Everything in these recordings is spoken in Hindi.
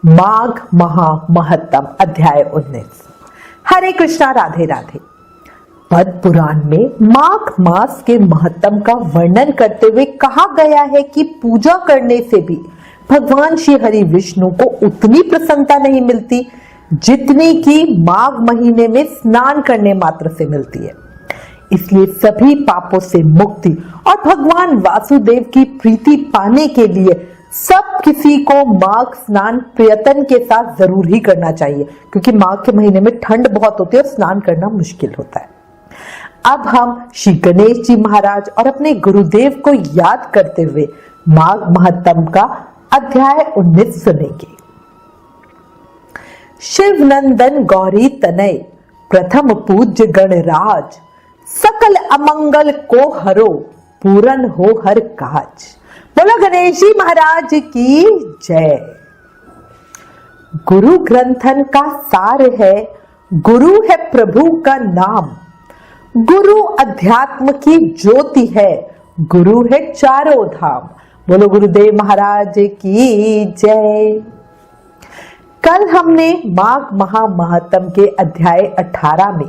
माघ महा महत्तम अध्याय 19। हरे कृष्णा, राधे राधे। पद्म पुराण में माघ मास के महत्तम का वर्णन करते हुए कहा गया है कि पूजा करने से भी भगवान श्री हरि विष्णु को उतनी प्रसन्नता नहीं मिलती जितनी कि माघ महीने में स्नान करने मात्र से मिलती है। इसलिए सभी पापों से मुक्ति और भगवान वासुदेव की प्रीति पाने के लिए सब किसी को माघ स्नान प्रयत्न के साथ जरूर ही करना चाहिए, क्योंकि माघ के महीने में ठंड बहुत होती है और स्नान करना मुश्किल होता है। अब हम श्री गणेश जी महाराज और अपने गुरुदेव को याद करते हुए माघ महत्तम का अध्याय 19 सुनेंगे। शिव नंदन गौरी तनय प्रथम पूज्य गणराज, सकल अमंगल को हरो पूरन हो हर काज। बोलो गणेश जी महाराज की जय। गुरु ग्रंथन का सार है, गुरु है प्रभु का नाम, गुरु अध्यात्म की ज्योति है, गुरु है चारों धाम। बोलो गुरुदेव महाराज की जय। कल हमने माघ महा महत्तम के अध्याय 18 में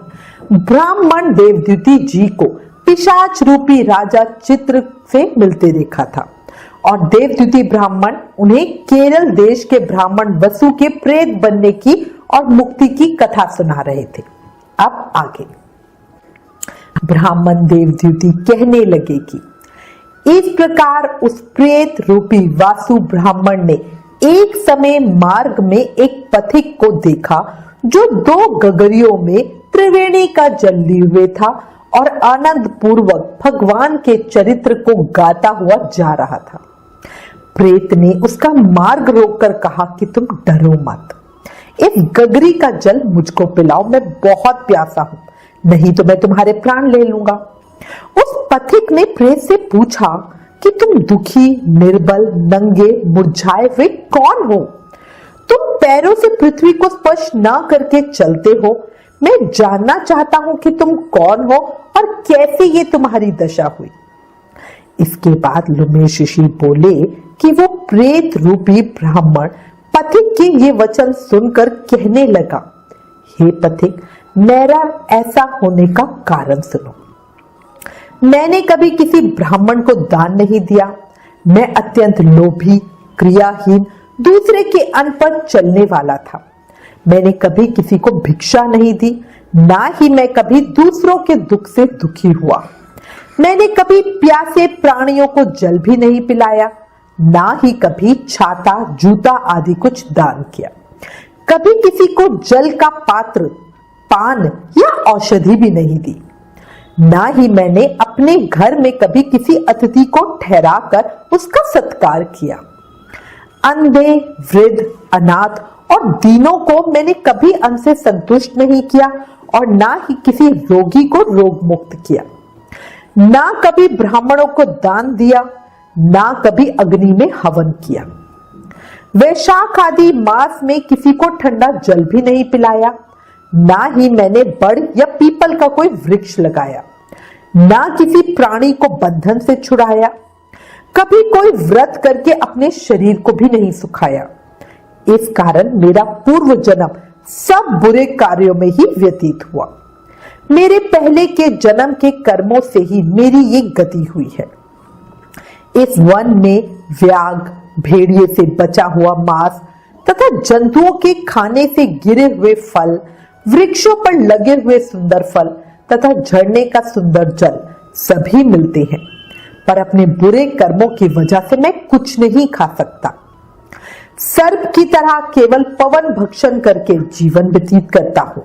ब्राह्मण देवद्युति जी को पिशाच रूपी राजा चित्र से मिलते देखा था और देवद्युति ब्राह्मण उन्हें केरल देश के ब्राह्मण वसु के प्रेत बनने की और मुक्ति की कथा सुना रहे थे। अब आगे ब्राह्मण देवद्युति कहने लगे कि इस प्रकार उस प्रेत रूपी वासु ब्राह्मण ने एक समय मार्ग में एक पथिक को देखा जो 2 गगरियों में त्रिवेणी का जल लिए हुए था और आनंद पूर्वक भगवान के चरित्र को गाता हुआ जा रहा था। प्रेत ने उसका मार्ग रोककर कहा कि तुम डरो मत, इस गगरी का जल मुझको पिलाओ, मैं बहुत प्यासा हूं, नहीं तो मैं तुम्हारे प्राण ले लूंगा। उस पथिक ने प्रेत से पूछा कि तुम दुखी, निर्बल, नंगे, मुरझाए हुए कौन हो? तुम पैरों से पृथ्वी को स्पर्श ना करके चलते हो। मैं जानना चाहता हूं कि तुम कौन हो और कैसे ये तुम्हारी दशा हुई। इसके बाद लुमेश ऋषि बोले कि वो प्रेत रूपी ब्राह्मण पथिक के ये वचन सुनकर कहने लगा, हे पथिक, मेरा ऐसा होने का कारण सुनो। मैंने कभी किसी ब्राह्मण को दान नहीं दिया। मैं अत्यंत लोभी, क्रियाहीन, दूसरे के अन्न पर चलने वाला था। मैंने कभी किसी को भिक्षा नहीं दी, ना ही मैं कभी दूसरों के दुख से दुखी हुआ। मैंने कभी प्यासे प्राणियों को जल भी नहीं पिलाया, ना ही कभी छाता, जूता आदि कुछ दान किया। कभी किसी को जल का पात्र, पान या औषधि भी नहीं दी। ना ही मैंने अपने घर में कभी किसी अतिथि को ठहरा कर उसका सत्कार किया। अंधे, वृद्ध, अनाथ और दीनों को मैंने कभी अन्न से संतुष्ट नहीं किया और ना ही किसी रोगी को रोग मुक्त किया। ना कभी ब्राह्मणों को दान दिया, ना कभी अग्नि में हवन किया। वैशाख आदि मास में किसी को ठंडा जल भी नहीं पिलाया। ना ही मैंने बड़ या पीपल का कोई वृक्ष लगाया, ना किसी प्राणी को बंधन से छुड़ाया। कभी कोई व्रत करके अपने शरीर को भी नहीं सुखाया। इस कारण मेरा पूर्व जन्म सब बुरे कार्यों में ही व्यतीत हुआ। मेरे पहले के जन्म के कर्मों से ही मेरी ये गति हुई है। इस वन में व्याघ्र, भेड़िए से बचा हुआ मांस तथा जंतुओं के खाने से गिरे हुए फल, वृक्षों पर लगे हुए सुंदर फल तथा झरने का सुंदर जल सभी मिलते हैं, पर अपने बुरे कर्मों की वजह से मैं कुछ नहीं खा सकता। सर्प की तरह केवल पवन भक्षण करके जीवन व्यतीत करता हूं।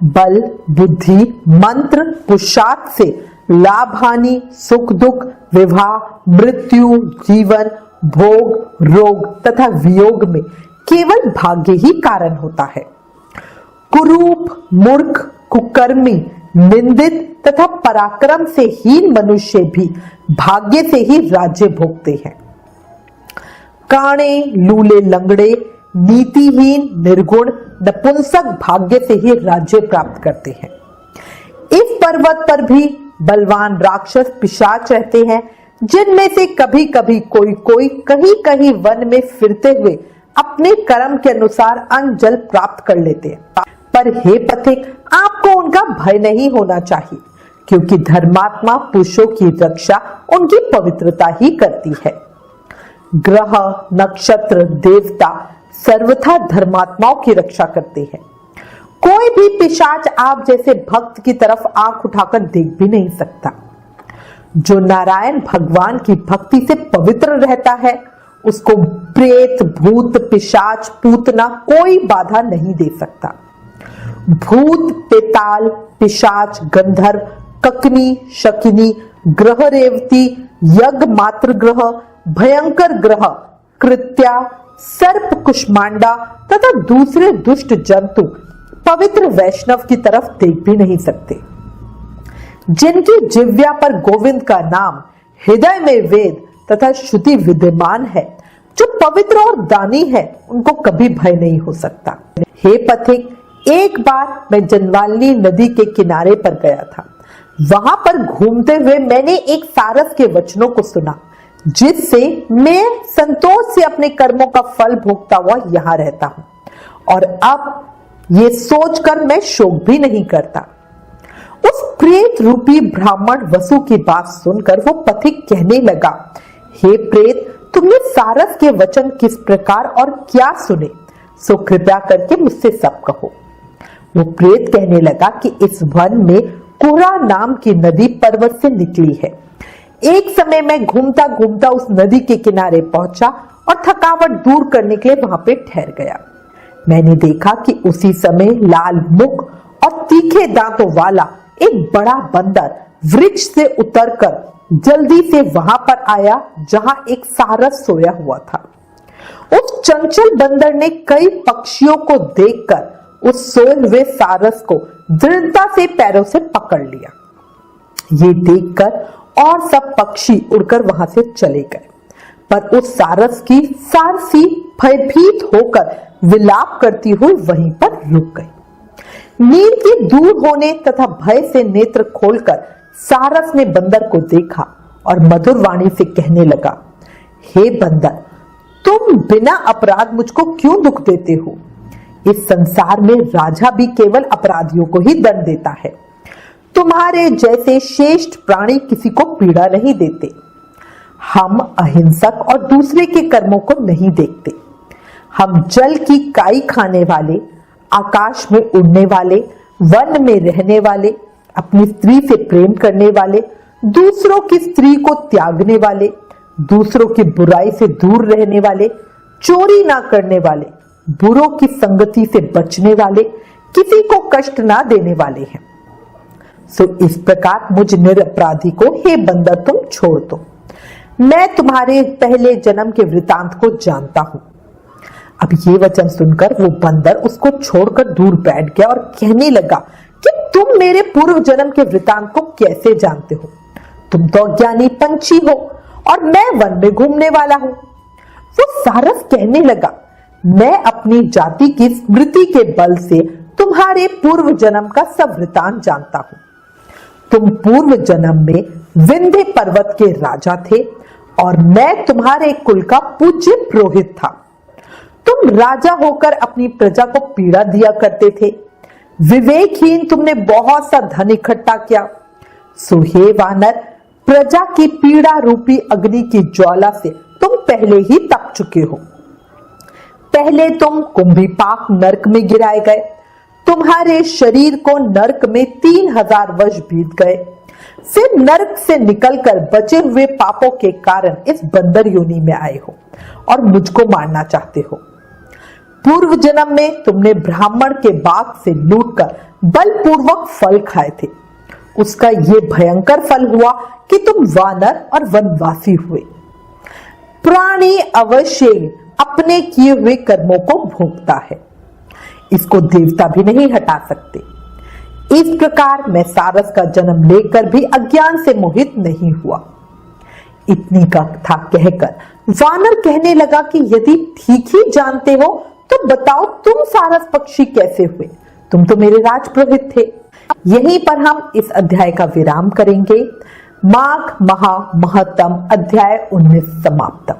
बल, बुद्धि, मंत्र, पुरुषार्थ से लाभ हानि, सुख दुख, विवाह, मृत्यु, जीवन, भोग, रोग तथा वियोग में केवल भाग्य ही कारण होता है। कुरूप, मूर्ख, कुकर्मी, निंदित तथा पराक्रम से हीन मनुष्य भी भाग्य से ही राज्य भोगते हैं। काणे, लूले, लंगड़े, नीतिहीन, निर्गुण, नपुंसक भाग्य से ही राज्य प्राप्त करते हैं। इस पर्वत पर भी बलवान राक्षस पिशाच रहते हैं, जिनमें से कभी कभी कोई कहीं कहीं वन में फिरते हुए अपने कर्म के अनुसार अन्न जल प्राप्त कर लेते हैं। पर हे पथिक, आपको उनका भय नहीं होना चाहिए, क्योंकि धर्मात्मा पुरुषों की रक्षा उनकी पवित्रता ही करती है। ग्रह, नक्षत्र, देवता सर्वथा धर्मात्माओं की रक्षा करते हैं। कोई भी पिशाच आप जैसे भक्त की तरफ आंख उठाकर देख भी नहीं सकता। जो नारायण भगवान की भक्ति से पवित्र रहता है, उसको प्रेत, भूत, पिशाच, पूतना कोई बाधा नहीं दे सकता। भूत, पेताल, पिशाच, गंधर्व, ककनी, शकिनी, ग्रह रेवती, यज्ञ मात्र ग्रह, भयंकर ग्रह, कृत्या, सर्प, कुष्मांडा तथा दूसरे दुष्ट जंतु पवित्र वैष्णव की तरफ देख भी नहीं सकते। जिनकी जिह्वा पर गोविंद का नाम, हृदय में वेद तथा श्रुति विद्यमान है, जो पवित्र और दानी है, उनको कभी भय नहीं हो सकता। हे पथिक, एक बार मैं जनवालिनी नदी के किनारे पर गया था। वहां पर घूमते हुए मैंने एक सारस के वचनों को सुना, जिससे मैं संतोष से अपने कर्मों का फल भोगता हुआ यहां रहता हूं, और अब ये सोचकर मैं शोक भी नहीं करता। उस प्रेत रूपी ब्राह्मण वसु की बात सुनकर वो पथिक कहने लगा, हे प्रेत, तुमने सारस के वचन किस प्रकार और क्या सुने, सो कृपया करके मुझसे सब कहो। वो प्रेत कहने लगा कि इस वन में कुहरा नाम की नदी पर्वत से निकली है। एक समय मैं घूमता घूमता उस नदी के किनारे पहुंचा और थकावट दूर करने के लिए वहां पे ठहर गया। मैंने देखा कि उसी समय लाल मुख और तीखे दांतों वाला एक बड़ा बंदर वृक्ष से उतरकर जल्दी से वहां पर आया जहां एक सारस सोया हुआ था। उस चंचल बंदर ने कई पक्षियों को देखकर उस सोए हुए सारस को दृढ़ता से पैरों से पकड़ लिया। ये देखकर और सब पक्षी उड़कर वहां से चले गए, पर उस सारस की सारसी भयभीत होकर विलाप करती हुई वहीं पर रुक गई। नींद के दूर होने तथा भय से नेत्र खोलकर सारस ने बंदर को देखा और मधुर वाणी से कहने लगा, हे बंदर, तुम बिना अपराध मुझको क्यों दुख देते हो? इस संसार में राजा भी केवल अपराधियों को ही दंड देता है। तुम्हारे जैसे श्रेष्ठ प्राणी किसी को पीड़ा नहीं देते। हम अहिंसक और दूसरे के कर्मों को नहीं देखते। हम जल की काई खाने वाले, आकाश में उड़ने वाले, वन में रहने वाले, अपनी स्त्री से प्रेम करने वाले, दूसरों की स्त्री को त्यागने वाले, दूसरों की बुराई से दूर रहने वाले, चोरी ना करने वाले, बुरों की संगति से बचने वाले, किसी को कष्ट ना देने वाले हैं। सो इस प्रकार मुझ निरपराधी को हे बंदर तुम छोड़ दो। मैं तुम्हारे पहले जन्म के वृतांत को जानता हूं। अब ये वचन सुनकर वो बंदर उसको छोड़कर दूर बैठ गया और कहने लगा कि तुम मेरे पूर्व जन्म के वृतांत को कैसे जानते हो? तुम तो अज्ञानी पंछी हो और मैं वन में घूमने वाला हूं। वो सारस कहने लगा, मैं अपनी जाति की स्मृति के बल से तुम्हारे पूर्व जन्म का सब वृतांत जानता हूं। तुम पूर्व जन्म में विंध्य पर्वत के राजा थे और मैं तुम्हारे कुल का पूज्य पुरोहित था। तुम राजा होकर अपनी प्रजा को पीड़ा दिया करते थे। विवेकहीन तुमने बहुत सा धन इकट्ठा किया। सो हे वानर, प्रजा की पीड़ा रूपी अग्नि की ज्वाला से तुम पहले ही तप चुके हो। पहले तुम कुंभीपाक नरक में गिराए गए। तुम्हारे शरीर को नरक में 3000 वर्ष बीत गए। फिर नरक से निकलकर बचे हुए पापों के कारण इस बंदर योनि में आए हो और मुझको मारना चाहते हो। पूर्व जन्म में तुमने ब्राह्मण के बाग से लूटकर बलपूर्वक फल खाए थे। उसका ये भयंकर फल हुआ कि तुम वानर और वनवासी हुए। प्राणी अवश्य अपने किए हुए कर्मों को भोगता है, इसको देवता भी नहीं हटा सकते। इस प्रकार मैं सारस का जन्म लेकर भी अज्ञान से मोहित नहीं हुआ। इतनी कथा कहकर वानर कहने लगा कि यदि ठीक ही जानते हो तो बताओ तुम सारस पक्षी कैसे हुए? तुम तो मेरे राजपुरोहित थे। यहीं पर हम इस अध्याय का विराम करेंगे। माघ महा महत्तम अध्याय 19 समाप्त।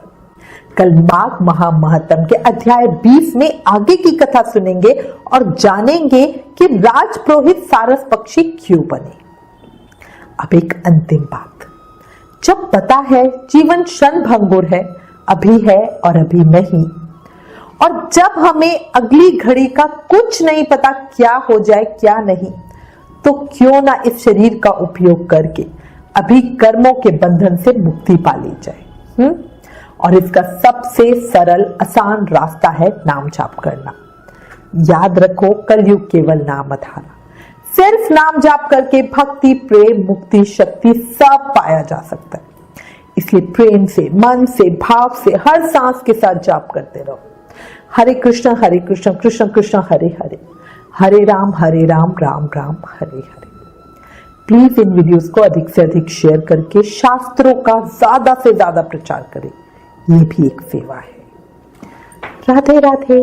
कल माघ महामहत्म के अध्याय 20 में आगे की कथा सुनेंगे और जानेंगे कि राजपुरोहित सारस पक्षी क्यों बने। अब एक अंतिम बात, जब पता है जीवन क्षणभंगुर है, अभी है और अभी नहीं, और जब हमें अगली घड़ी का कुछ नहीं पता क्या हो जाए क्या नहीं, तो क्यों ना इस शरीर का उपयोग करके अभी कर्मों के बंधन से मुक्ति पा ली जाए। और इसका सबसे सरल आसान रास्ता है नाम जाप करना। याद रखो, कलयुग केवल नाम आधारा, सिर्फ नाम जाप करके भक्ति, प्रेम, मुक्ति, शक्ति सब पाया जा सकता है। इसलिए प्रेम से, मन से, भाव से हर सांस के साथ जाप करते रहो। हरे कृष्ण कृष्ण कृष्ण हरे हरे, हरे Ram Ram Ram Hare Hare. Please in videos को अधिक से अधिक शेयर करके शास्त्रों का ज्यादा से ज्यादा प्रचार करें, ये भी एक सेवा है। राधे राधे।